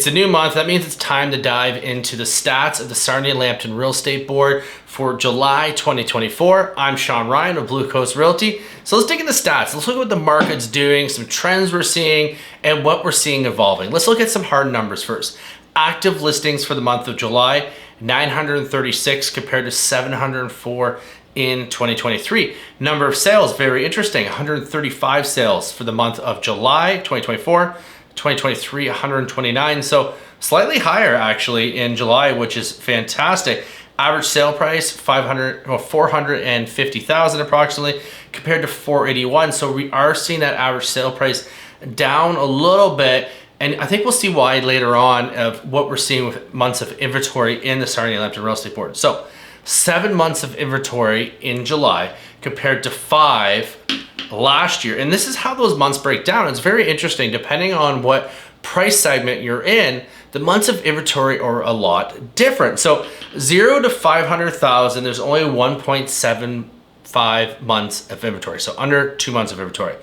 It's a new month. That means it's time to dive into the stats of the Sarnia-Lambton Real Estate Board for July 2024. I'm Sean Ryan of Blue Coast Realty. So let's dig into stats. Let's look at what the market's doing, some trends we're seeing, and what we're seeing evolving. Let's look at some hard numbers first. Active listings for the month of July, 936 compared to 704 in 2023. Number of sales, very interesting, 135 sales for the month of July 2024. 2023, 129. So slightly higher actually in July, which is fantastic. Average sale price, 450,000 approximately compared to 481. So we are seeing that average sale price down a little bit. And I think we'll see why later on of what we're seeing with months of inventory in the Sarnia-Lambton Real Estate Board. So 7 months of inventory in July compared to 5 last year. And this is how those months break down. It's very interesting. Depending on what price segment you're in, the months of inventory are a lot different. So 0 to 500,000, there's only 1.75 months of inventory. So under 2 months of inventory.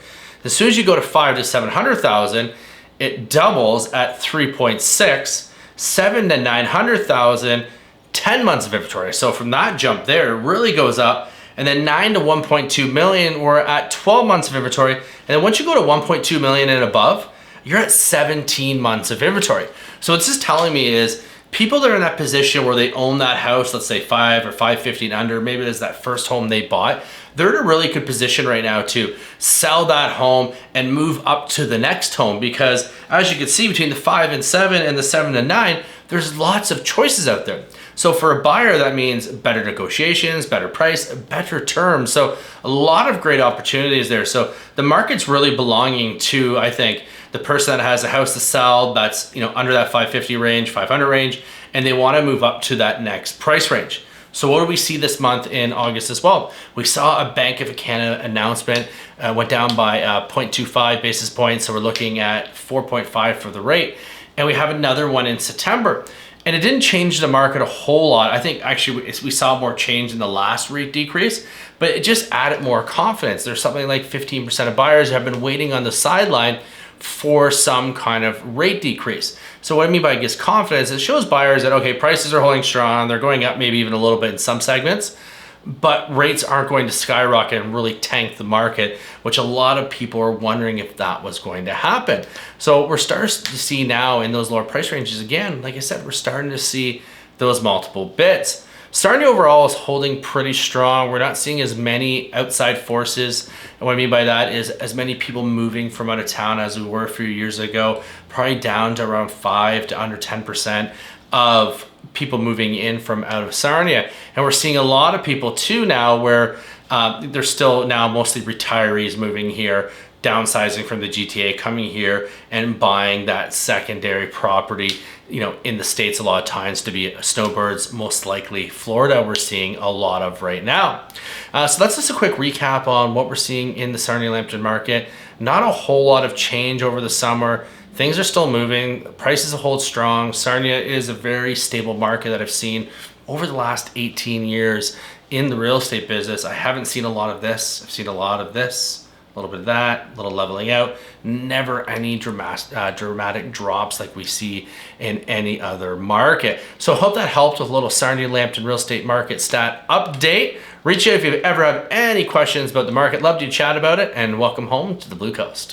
As soon as you go to 5 to 700,000, it doubles at 3.6, 7 to 900,000, 10 months of inventory. So from that jump there, it really goes up. And then 9 to 1.2 million, we're at 12 months of inventory. And then once you go to 1.2 million and above, you're at 17 months of inventory. So what this is telling me is people that are in that position where they own that house, let's say 5 or 550 and under, maybe it is that first home they bought, they're in a really good position right now to sell that home and move up to the next home, because as you can see between the 5 and 7 and the 7 and 9, there's lots of choices out there. So for a buyer, that means better negotiations, better price, better terms. So a lot of great opportunities there. So the market's really belonging to, I think, the person that has a house to sell that's, under that 550 range, 500 range, and they want to move up to that next price range. So what do we see this month in August as well? We saw a Bank of Canada announcement, went down by 0.25 basis points. So we're looking at 4.5 for the rate. And we have another one in September. And it didn't change the market a whole lot. I think actually we saw more change in the last rate decrease, but it just added more confidence. There's something like 15% of buyers who have been waiting on the sideline for some kind of rate decrease. So what I mean by it gives confidence, it shows buyers that, okay, prices are holding strong, they're going up maybe even a little bit in some segments, but rates aren't going to skyrocket and really tank the market, which a lot of people are wondering if that was going to happen. So we're starting to see now in those lower price ranges, again, like I said, we're starting to see those multiple bids. Sarnia overall is holding pretty strong. We're not seeing as many outside forces. And what I mean by that is as many people moving from out of town as we were a few years ago, probably down to around 5 to under 10% of people moving in from out of Sarnia. And we're seeing a lot of people too now where they're still now mostly retirees moving here, downsizing from the GTA, coming here and buying that secondary property, in the States a lot of times to be snowbirds, most likely Florida we're seeing a lot of right now. So that's just a quick recap on what we're seeing in the Sarnia-Lambton market. Not a whole lot of change over the summer. Things are still moving, prices hold strong. Sarnia is a very stable market that I've seen over the last 18 years in the real estate business. I haven't seen a lot of this. I've seen a lot of this, a little bit of that, a little leveling out. Never any dramatic drops like we see in any other market. So I hope that helped with a little Sarnia-Lambton real estate market stat update. Reach out if you ever have any questions about the market. Love to chat about it, and welcome home to the Blue Coast.